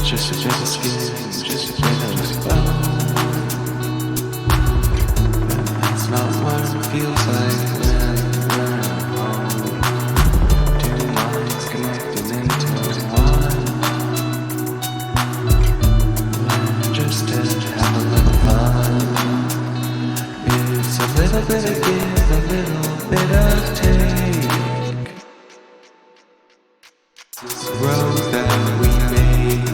Just a skin, just a bit of bone. But that's not what it feels like when we're at home. Two minds connected into one. Learn just to have a little fun. bit of give, a little bit of take. This road that we made.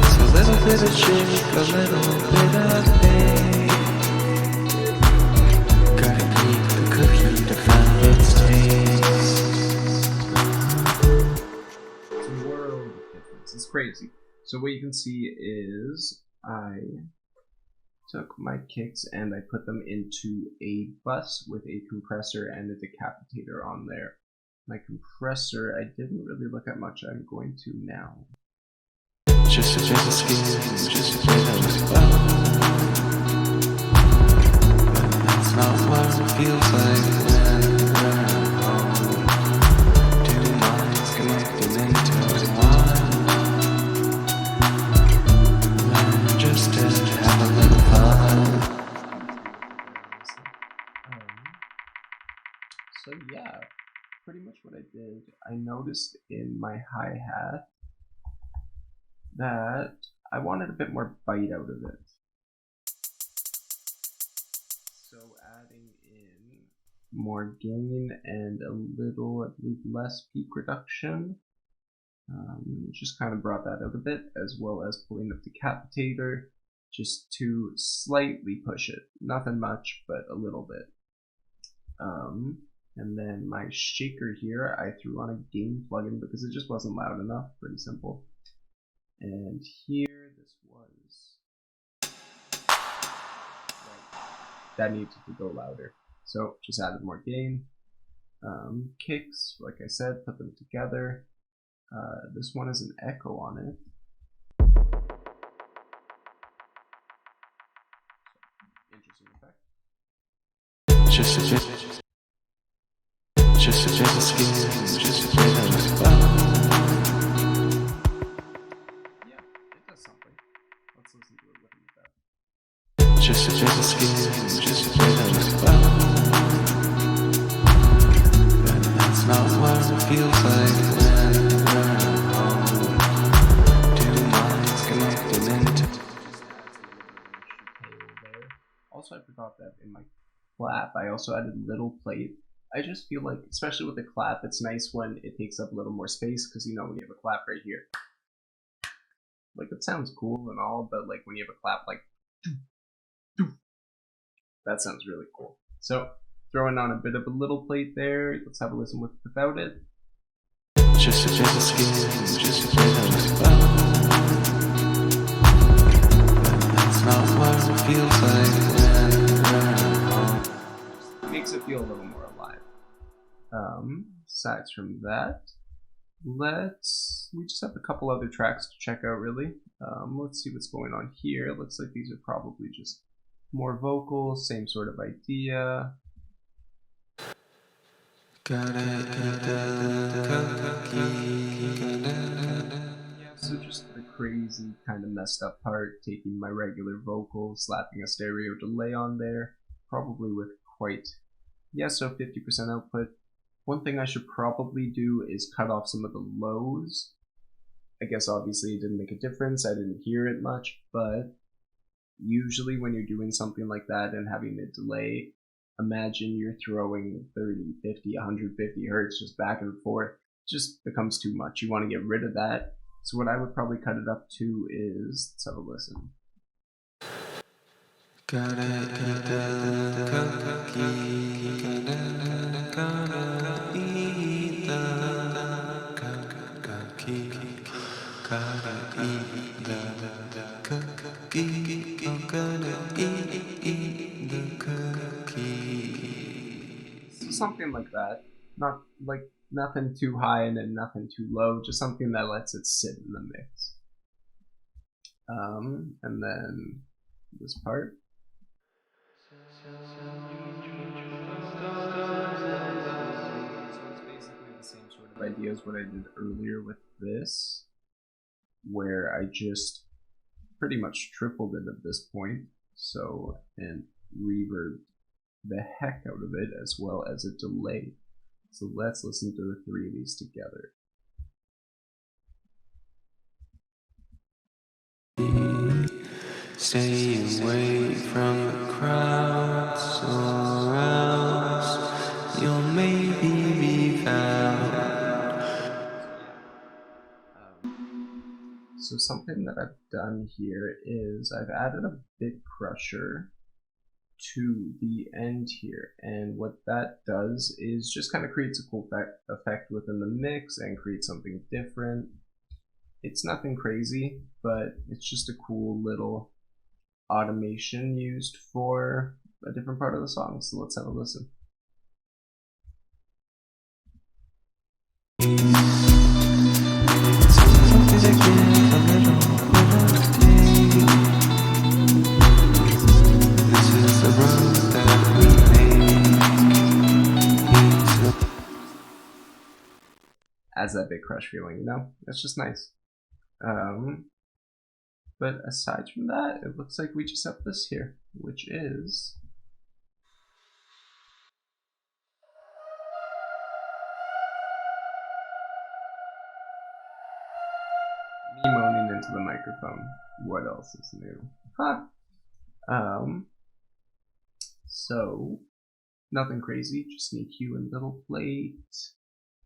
It's a little bit of shake, a little bit of bake. Gotta keep the cookie to find its taste. It's a world of difference. It's crazy. So what you can see is I took my kicks and I put them into a bus with a compressor and a decapitator on there. My compressor, I didn't really look at much. I'm going to now. Just a bit of skin, just a bit of bone. But that's not what it feels like when we're home. Two minds connected into one. Learn just to have a little fun. So yeah, pretty much what I did, I noticed in my hi-hat that I wanted a bit more bite out of it. So adding in more gain and a little, I believe, less peak reduction, just kind of brought that out a bit, as well as pulling up the decapitator just to slightly push it. Nothing much, but a little bit. And then my shaker here, I threw on a gain plugin because it just wasn't loud enough. Pretty simple. And here, this was right. That needed to go louder. So just added more gain. Kicks, like I said, put them together. This one has an echo on it. Interesting effect. Just a bit of skin, just a bit of bone. Yeah, it does something. Let's listen to it with that. Just a bit of skin, just a bit of bone. But that's not what it feels like when we're home. Two minds connected into. Also, I forgot that in my clap, I also added little plate. I just feel like, especially with the clap, it's nice when it takes up a little more space, because you know when you have a clap right here, like it sounds cool and all, but like when you have a clap like that sounds really cool. So throwing on a bit of a little plate there. Let's have a listen without it. Just a bit of skin, just a bit of bone. But that's not what it feels like when we're home. Makes it feel a little more alive. Aside from that, we just have a couple other tracks to check out really. Let's see what's going on here. It looks like these are probably just more vocals, same sort of idea. So just the crazy kind of messed up part, taking my regular vocal, slapping a stereo delay on there, probably with quite, so 50% output. One thing I should probably do is cut off some of the lows. I guess obviously it didn't make a difference, I didn't hear it much, but usually when you're doing something like that and having a delay, imagine you're throwing 30, 50, 150 hertz just back and forth. It just becomes too much. You want to get rid of that. So what I would probably cut it up to is, let's have a listen. So something like that. Not like nothing too high and then nothing too low, just something that lets it sit in the mix. And then this part. So it's basically the same sort of idea as what I did earlier with this, where I just pretty much tripled it at this point, so, and reverbed the heck out of it as well as a delay. So let's listen to the three of these together. Stay away from the crowds, or else you'll maybe be found. So something that I've done here is I've added a bit crusher to the end here, and what that does is just kind of creates a cool effect within the mix and creates something different. It's nothing crazy, but it's just a cool little automation used for a different part of the song. So let's have a listen. As that big crush feeling, you know? It's just nice. But aside from that, it looks like we just have this here, which is me moaning into the microphone. What else is new? Huh. So nothing crazy, just an EQ and little plate.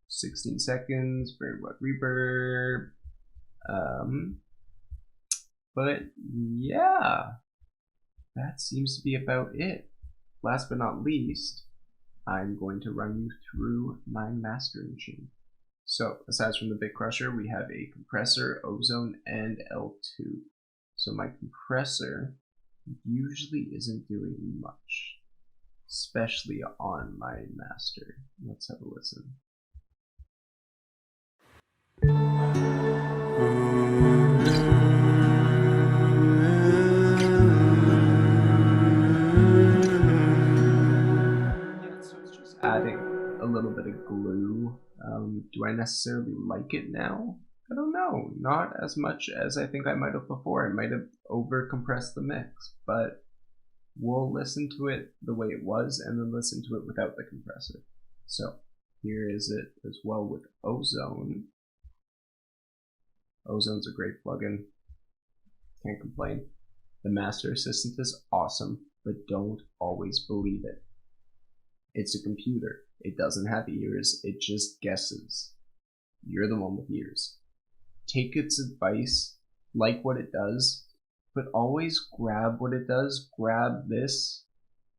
16 seconds, very wet reverb. But yeah, that seems to be about it. Last but not least, I'm going to run you through my mastering machine. So aside from the big crusher, we have a compressor, ozone, and L2. So my compressor usually isn't doing much, especially on my master. Let's have a listen. So it's just adding a little bit of glue. Do I necessarily like it now? I don't know. Not as much as I think I might have before. I might have over compressed the mix, but we'll listen to it the way it was and then listen to it without the compressor. So here is it as well with ozone. Ozone's a great plugin. Can't complain. The Master Assistant is awesome, but don't always believe it. It's a computer. It doesn't have ears. It just guesses. You're the one with ears. Take its advice, like what it does, but always grab what it does, grab this,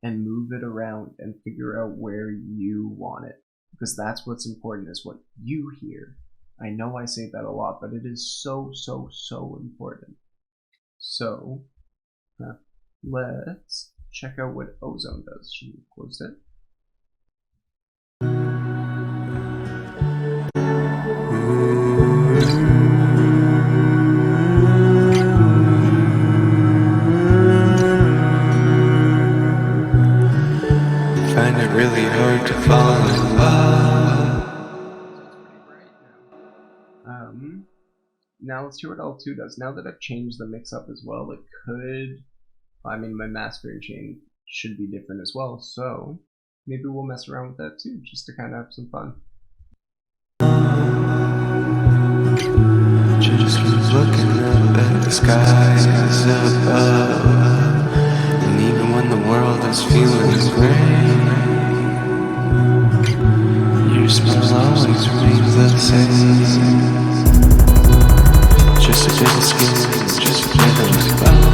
and move it around and figure out where you want it. Because that's what's important, is what you hear. I know I say that a lot, but it is so, so, so important. So, let's check out what ozone does. Should we close it? Find it really hard to fall in love. So it's pretty bright now. Now let's see what L2 does. Now that I've changed the mix up as well, it could, I mean, my mastering chain should be different as well, so maybe we'll mess around with that too, just to kind of have some fun. Just keep looking up at the skies above, and even when the world is feeling gray, your smile always remains the same. Just a bit of skin, just a bit of love.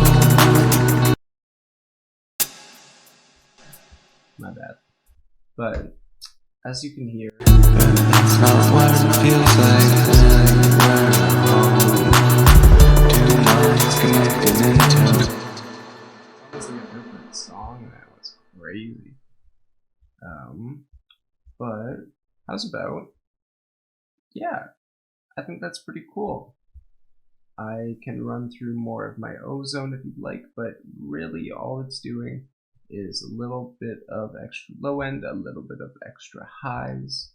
My bad. But as you can hear, that's not what it feels like when we're home. Two minds connected into. it's honestly a different song now. It's crazy. But how's about? Yeah, I think that's pretty cool. I can run through more of my ozone if you'd like, but really all it's doing is a little bit of extra low end, a little bit of extra highs.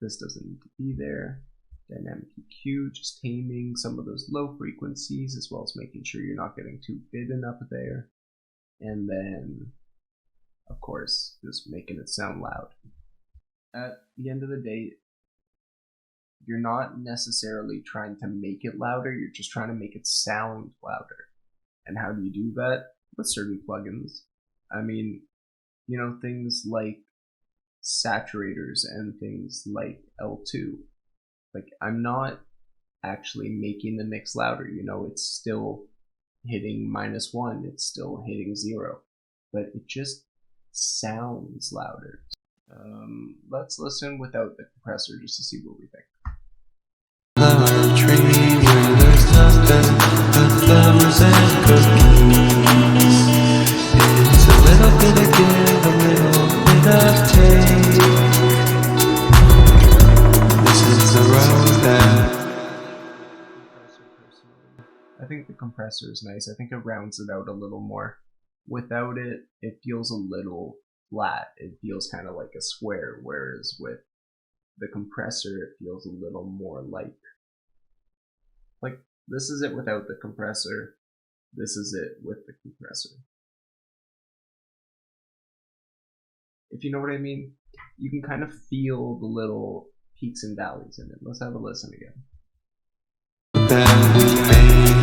This doesn't need to be there. Dynamic EQ, just taming some of those low frequencies, as well as making sure you're not getting too bidden up there. And then, of course, just making it sound loud. At the end of the day, you're not necessarily trying to make it louder, you're just trying to make it sound louder. And how do you do that? With certain plugins. I mean, you know, things like saturators and things like L2. Like, I'm not actually making the mix louder, you know, it's still hitting -1, it's still hitting 0, but it just sounds louder. Let's listen without the compressor just to see what we think. Flower tree where there's nothing but flowers and cookies. It's a little bit of give, a little bit of take. This is the road that I think the compressor is nice. I think it rounds it out a little more. Without it, it feels a little flat. It feels kind of like a square, whereas with the compressor, it feels a little more like this is it without the compressor. This is it with the compressor. If you know what I mean, you can kind of feel the little peaks and valleys in it. Let's have a listen again. that we made.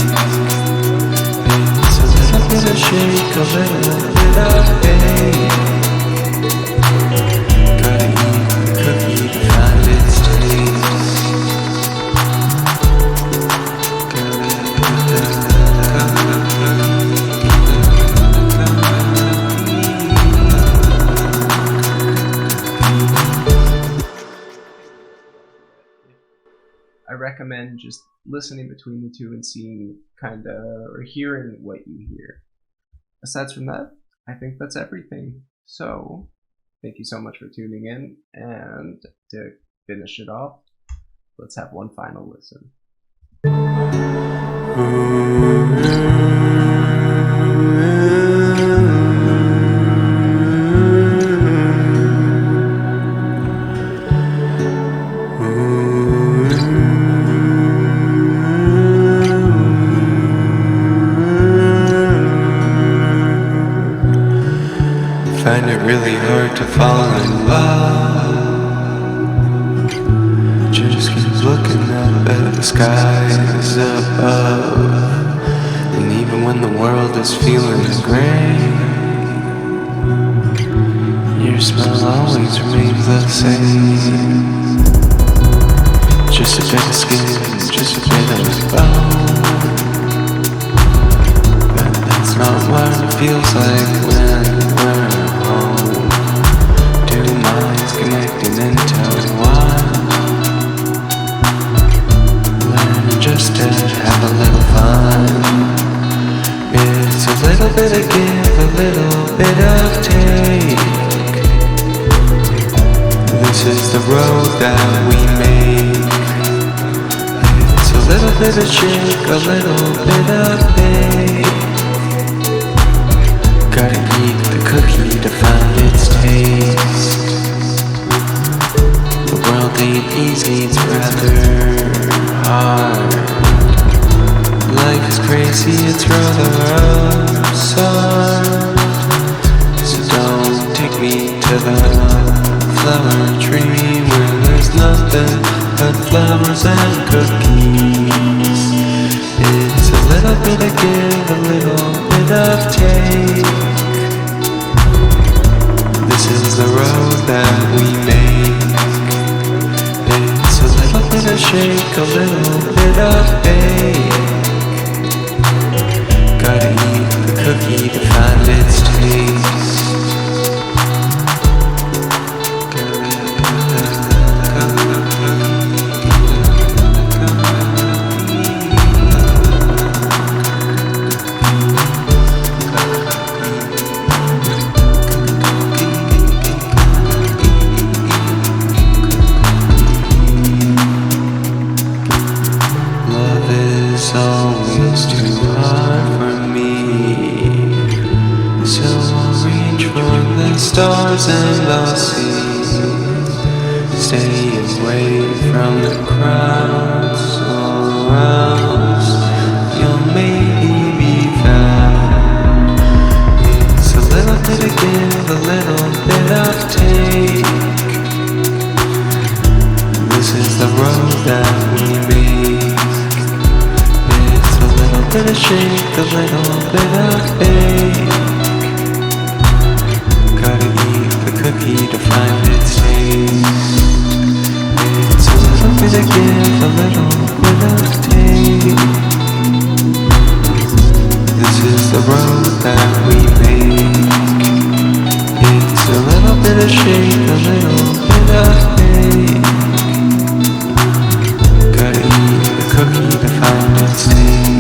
It's a little bit of shake, a little bit of bake. Gotta eat the cookie to find its taste. I recommend just listening between the two and seeing or hearing what you hear. Aside from that, I think that's everything. So, thank you so much for tuning in, and to finish it off, let's have one final listen. Find it really hard to fall in love. Just keep looking up at the skies above. And even when the world is feeling gray, your smile always remains the same. Just a bit of skin, just a bit of bone. But that's not what it feels like when we're connecting into one. Learn just to have a little fun. It's a little bit of give, a little bit of take. This is the road that we make. It's a little bit of shake, a little bit of bake. Gotta eat the cookie to find its taste. The world ain't easy, it's rather hard. Life is crazy, it's rather absurd. So don't take me to the flower tree where there's nothing but flowers and cookies. It's a little bit of give, a little bit of take. This is the road that we make. It's a little bit of shake, a little bit of bake. Gotta eat the cookie to find its taste. Always too hard for me, so I'll reach for the stars and I'll see. Stay away from the crowds, or else you'll maybe be found. It's a little bit of give, a little bit of take. This is the road that we make. A little bit of shake, a little bit bit of shake, a little bit of cake. Gotta eat a cookie to find its taste.